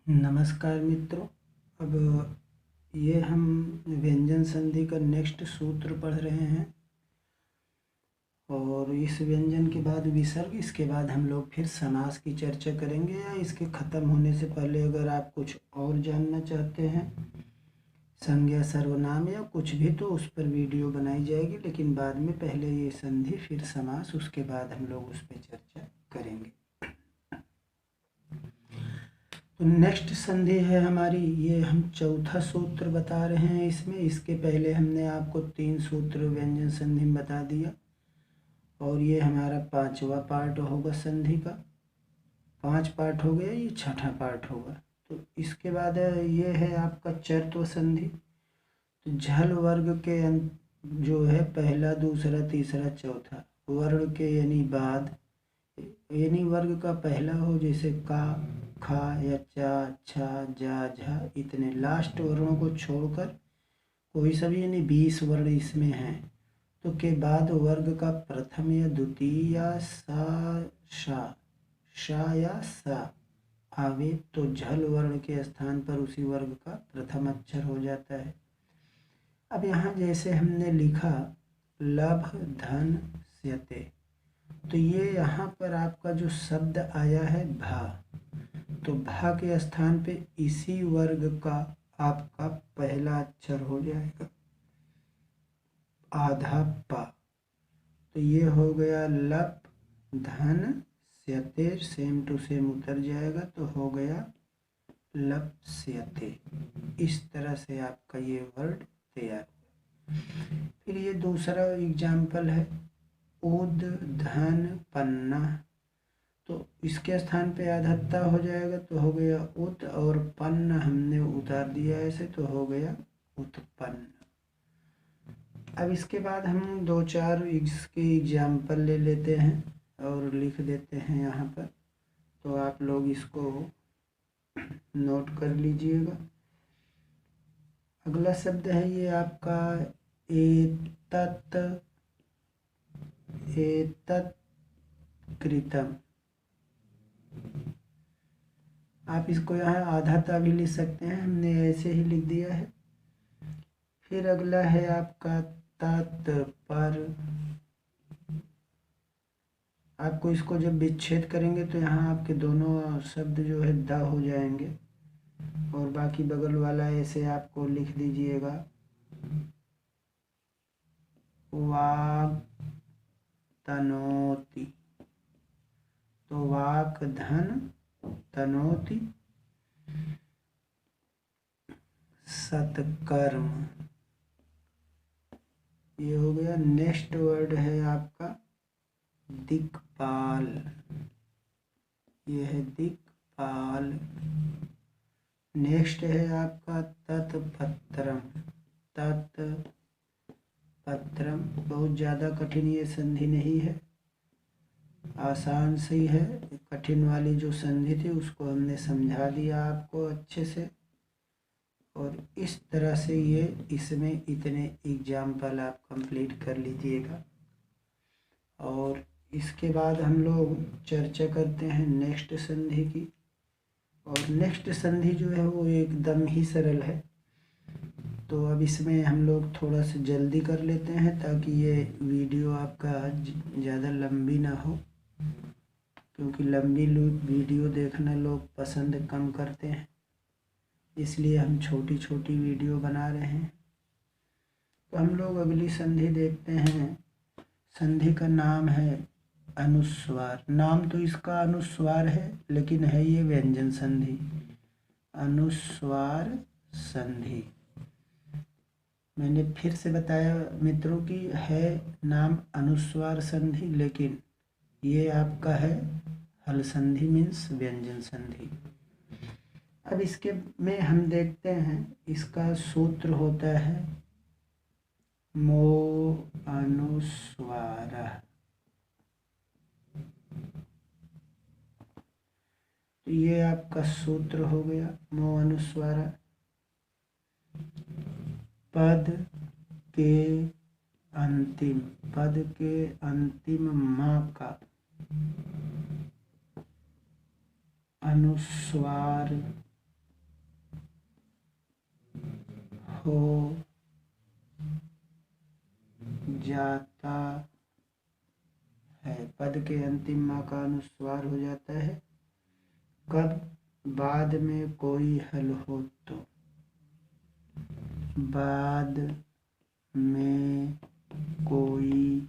नमस्कार मित्रों। अब ये हम व्यंजन संधि का नेक्स्ट सूत्र पढ़ रहे हैं और इस व्यंजन के बाद विसर्ग, इसके बाद हम लोग फिर समास की चर्चा करेंगे। या इसके ख़त्म होने से पहले अगर आप कुछ और जानना चाहते हैं, संज्ञा, सर्वनाम या कुछ भी, तो उस पर वीडियो बनाई जाएगी। लेकिन बाद में पहले ये संधि फिर समास, उसके बाद हम लोग उस पर चर्चा करेंगे। तो नेक्स्ट संधि है हमारी, ये हम चौथा सूत्र बता रहे हैं इसमें। इसके पहले हमने आपको 3 सूत्र व्यंजन संधि में बता दिया और ये हमारा 5वां पार्ट होगा संधि का। 5 पार्ट हो गया, ये 6ठा पार्ट होगा। तो इसके बाद ये है आपका चरत्व संधि। तो झल वर्ग के जो है पहला, दूसरा, तीसरा, चौथा वर्ण के यानी बाद, यानी वर्ग का पहला हो, जैसे का, खा या चा, छा, जा, झा, इतने लास्ट वर्णों को छोड़कर कोई सभी यानी 20 वर्ण इसमें हैं। तो के बाद वर्ग का प्रथम या द्वितीय या सा, शा या सा आवे तो झल वर्ण के स्थान पर उसी वर्ग का प्रथम अक्षर हो जाता है। अब यहाँ जैसे हमने लिखा लभ धन स्यते, तो ये यहाँ पर आपका जो शब्द आया है भा, तो भा के स्थान पे इसी वर्ग का आपका पहला अक्षर हो जाएगा आधा पा। तो ये हो गया लप धन स्यते, सेम टू सेम उतर जाएगा, तो हो गया लप स्यते। इस तरह से आपका ये वर्ड तैयार हुआ। फिर ये दूसरा एग्जाम्पल है उद धन पन्ना, तो इसके स्थान पे आधत्ता हो जाएगा, तो हो गया उत, और पन्न हमने उतार दिया ऐसे, तो हो गया उत्पन्न। अब इसके बाद हम 2-4 इसके एग्जाम्पल ले लेते हैं और लिख देते हैं यहाँ पर, तो आप लोग इसको नोट कर लीजिएगा। अगला शब्द है ये आपका एतत्, एतत् कृतम। आप इसको यहाँ आधा ता भी लिख सकते हैं, हमने ऐसे ही लिख दिया है। फिर अगला है आपका तत्पर। आपको इसको जब विच्छेद करेंगे तो यहाँ आपके दोनों शब्द जो है द हो जाएंगे, और बाकी बगल वाला ऐसे आपको लिख दीजिएगा वाक तनोति। तो वाक धन तनोति सत्कर्म, ये हो गया। नेक्स्ट वर्ड है आपका दिक्पाल, ये है दिक्पाल। नेक्स्ट है आपका तत्पत्रम, तत्पत्रम। बहुत ज़्यादा कठिन ये संधि नहीं है, आसान सी है। कठिन वाली जो संधि थी उसको हमने समझा दिया आपको अच्छे से, और इस तरह से ये इसमें इतने एग्जाम्पल आप कंप्लीट कर लीजिएगा। और इसके बाद हम लोग चर्चा करते हैं नेक्स्ट संधि की। और नेक्स्ट संधि जो है वो एकदम ही सरल है, तो अब इसमें हम लोग थोड़ा सा जल्दी कर लेते हैं ताकि ये वीडियो आपका ज़्यादा लंबी ना हो, क्योंकि लंबी वीडियो देखना लोग पसंद कम करते हैं, इसलिए हम छोटी छोटी वीडियो बना रहे हैं। तो हम लोग अगली संधि देखते हैं। संधि का नाम है अनुस्वार। नाम तो इसका अनुस्वार है, लेकिन है ये व्यंजन संधि, अनुस्वार संधि। मैंने फिर से बताया मित्रों की है नाम अनुस्वार संधि, लेकिन ये आपका है हल संधि, मीन्स व्यंजन संधि। अब इसके में हम देखते हैं, इसका सूत्र होता है मो अनुस्वार। तो ये आपका सूत्र हो गया मो अनुस्वार। पद के अंतिम, पद के अंतिम माँ का अनुस्वार हो जाता है। पद के अंतिम माँ का अनुस्वार हो जाता है कब? बाद में कोई हल हो तो। बाद में कोई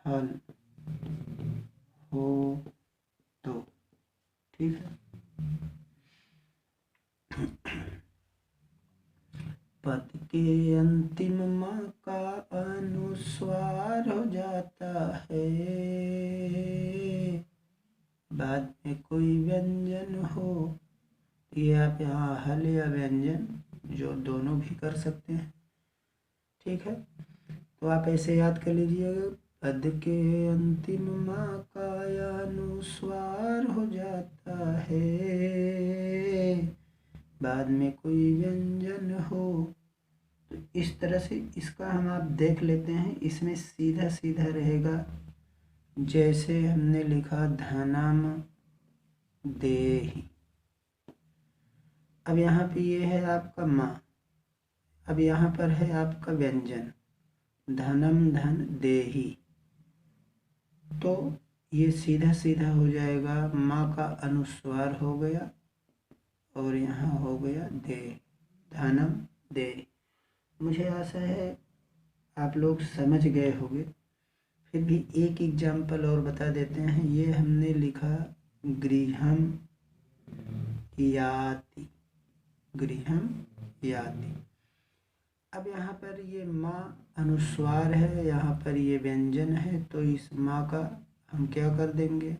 हल हो तो। ठीक है। पद के अंतिम माँ का अनुस्वार हो जाता है, बाद में कोई व्यंजन हो। ये आप यहाँ हल या व्यंजन जो दोनों भी कर सकते हैं। ठीक है, तो आप ऐसे याद कर लीजिएगा, पद के अंतिम माँ का अनुस्वार हो जाता है, बाद में कोई व्यंजन हो। तो इस तरह से इसका हम आप देख लेते हैं। इसमें सीधा सीधा रहेगा, जैसे हमने लिखा धनम देहि। अब यहाँ पे ये है आपका माँ, अब यहाँ पर है आपका व्यंजन धनम धन देहि। तो ये सीधा सीधा हो जाएगा, माँ का अनुस्वार हो गया और यहाँ हो गया दे, धनम दे। मुझे आशा है आप लोग समझ गए होंगे। फिर भी एक एग्जाम्पल और बता देते हैं। ये हमने लिखा गृहम याति, गृहम याति। अब यहाँ पर ये माँ अनुस्वार है, यहाँ पर ये व्यंजन है, तो इस माँ का हम क्या कर देंगे,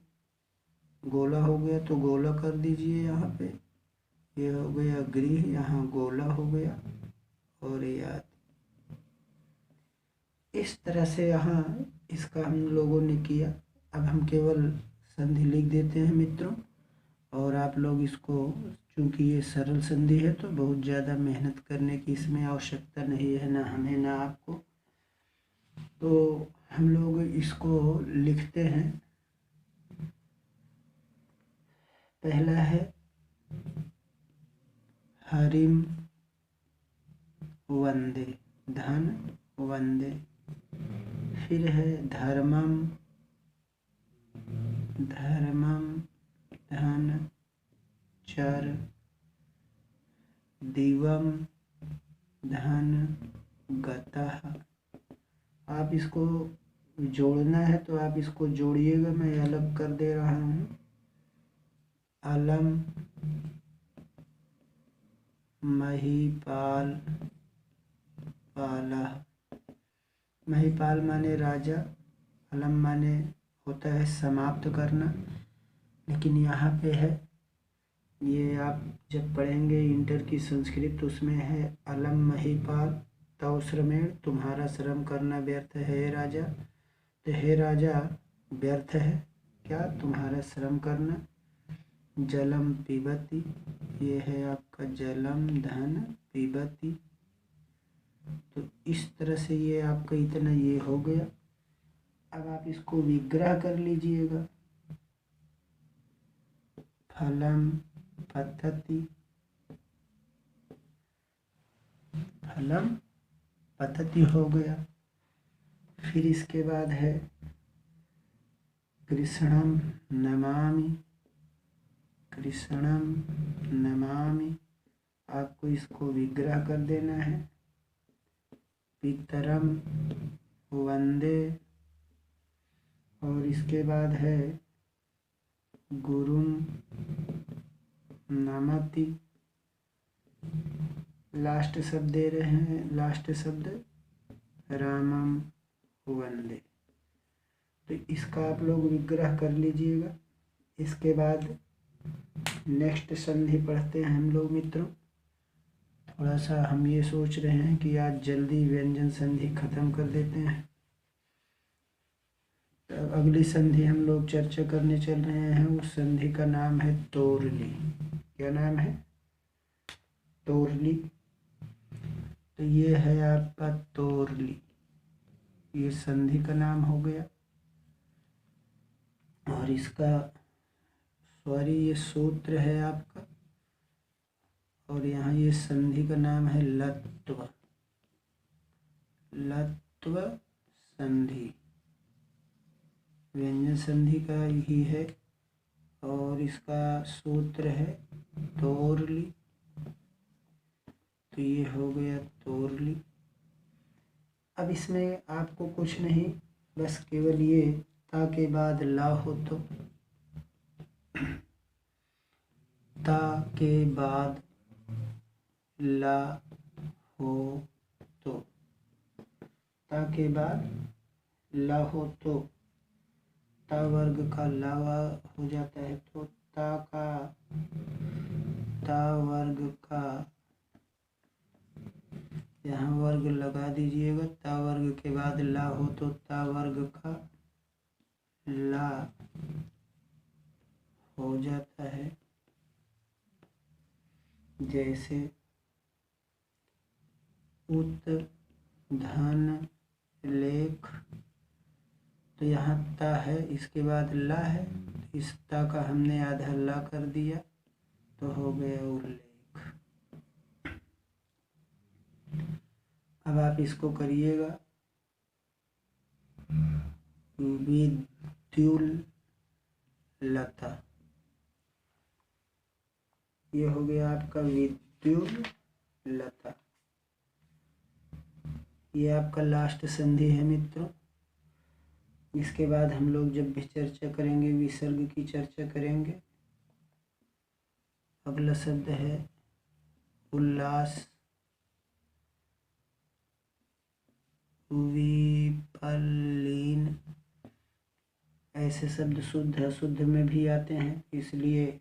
गोला हो गया तो गोला कर दीजिए। यहाँ पे ये हो गया गृह, यहाँ गोला हो गया और याद। इस तरह से यहाँ इसका हम लोगों ने किया। अब हम केवल संधि लिख देते हैं मित्रों, और आप लोग इसको, चूँकि ये सरल संधि है तो बहुत ज़्यादा मेहनत करने की इसमें आवश्यकता नहीं है, ना हमें ना आपको। तो हम लोग इसको लिखते हैं। पहला है हरिम वंदे, धन वंदे। फिर है धर्मम, धर्मम धन चर। दिवम धन गतः। आप इसको जोड़ना है तो आप इसको जोड़िएगा, मैं अलग कर दे रहा हूँ। अलम महीपाल पाला। महीपाल माने राजा, अलम माने होता है समाप्त करना, लेकिन यहाँ पे है, ये आप जब पढ़ेंगे इंटर की संस्कृत तो उसमें है अलम महीपाल तव श्रमेण, तुम्हारा श्रम करना व्यर्थ है हे राजा। तो हे राजा व्यर्थ है क्या, तुम्हारा श्रम करना। जलम पीबती, ये है आपका जलम धन पीबती। तो इस तरह से ये आपका इतना ये हो गया। अब आप इसको विग्रह कर लीजिएगा। फलम पतति, फलम पतति हो गया। फिर इसके बाद है कृष्णम नमामि, कृष्णम नमामि। आपको इसको विग्रह कर देना है। पितरम वंदे, और इसके बाद है गुरुम नमति। लास्ट शब्द दे रहे हैं, लास्ट शब्द रामम वंदे। तो इसका आप लोग विग्रह कर लीजिएगा। इसके बाद नेक्स्ट संधि पढ़ते हैं हम लोग मित्रों। थोड़ा सा हम ये सोच रहे हैं कि आज जल्दी व्यंजन संधि खत्म कर देते हैं। तो अगली संधि हम लोग चर्चा करने चल रहे हैं, उस संधि का नाम है तोरली। क्या नाम है, तोरली। तो ये है आपका तोरली, ये संधि का नाम हो गया। और इसका ये सूत्र है आपका, और यहाँ ये संधि का नाम है लत्व। लत्व संधि व्यंजन संधि का ही है और इसका सूत्र है तोरली। तो ये हो गया तोरली। अब इसमें आपको कुछ नहीं, बस केवल ये ता के बाद ला हो तो, ता के बाद ला हो तो, ता के बाद ला हो तो ता वर्ग का लावा हो जाता है। तो ता वर्ग का यहाँ वर्ग लगा दीजिएगा। ता वर्ग के बाद ला हो तो ता वर्ग का ला हो जाता है। जैसे उत धन लेख, तो यहाँ ता है, इसके बाद ला है, इस ता का हमने आधा ला कर दिया तो हो गया उल्लेख। अब आप इसको करिएगा विद्युल्लता। ये हो गया आपका विद्युल्लता। ये आपका लास्ट संधि है मित्रों। इसके बाद हम लोग जब भी चर्चा करेंगे विसर्ग की चर्चा करेंगे। अगला शब्द है उल्लास, विपल्लीन। ऐसे शब्द शुद्ध अशुद्ध में भी आते हैं, इसलिए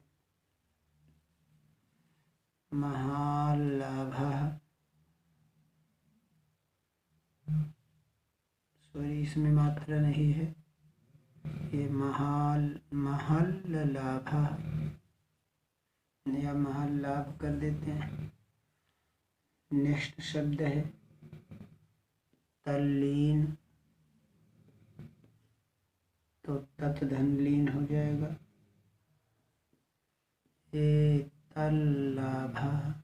महालाभः, सॉरी इसमें मात्रा नहीं है, ये महल्लाभः या महल्लाभ कर देते हैं। नेक्स्ट शब्द है तल्लीन, तो तत् धन लीन हो जाएगा। एतल्लाभः,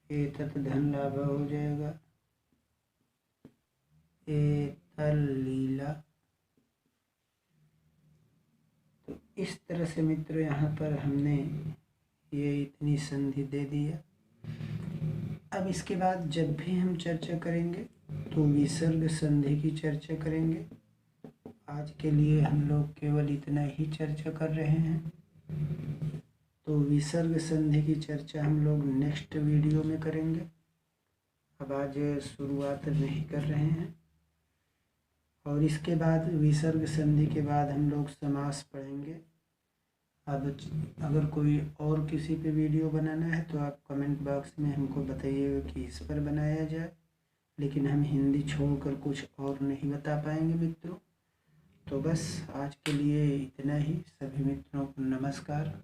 एतत् धन लाभ हो जाएगा। एतल्लीला। तो इस तरह से मित्रों यहाँ पर हमने ये इतनी संधि दे दिया। अब इसके बाद जब भी हम चर्चा करेंगे तो विसर्ग संधि की चर्चा करेंगे। आज के लिए हम लोग केवल इतना ही चर्चा कर रहे हैं। तो विसर्ग संधि की चर्चा हम लोग नेक्स्ट वीडियो में करेंगे। अब आज शुरुआत नहीं कर रहे हैं। और इसके बाद विसर्ग संधि के बाद हम लोग समास पढ़ेंगे। अब अगर कोई और किसी पे वीडियो बनाना है तो आप कमेंट बॉक्स में हमको बताइएगा कि इस पर बनाया जाए, लेकिन हम हिंदी छोड़कर कुछ और नहीं बता पाएंगे मित्रों। तो बस आज के लिए इतना ही। सभी मित्रों को नमस्कार।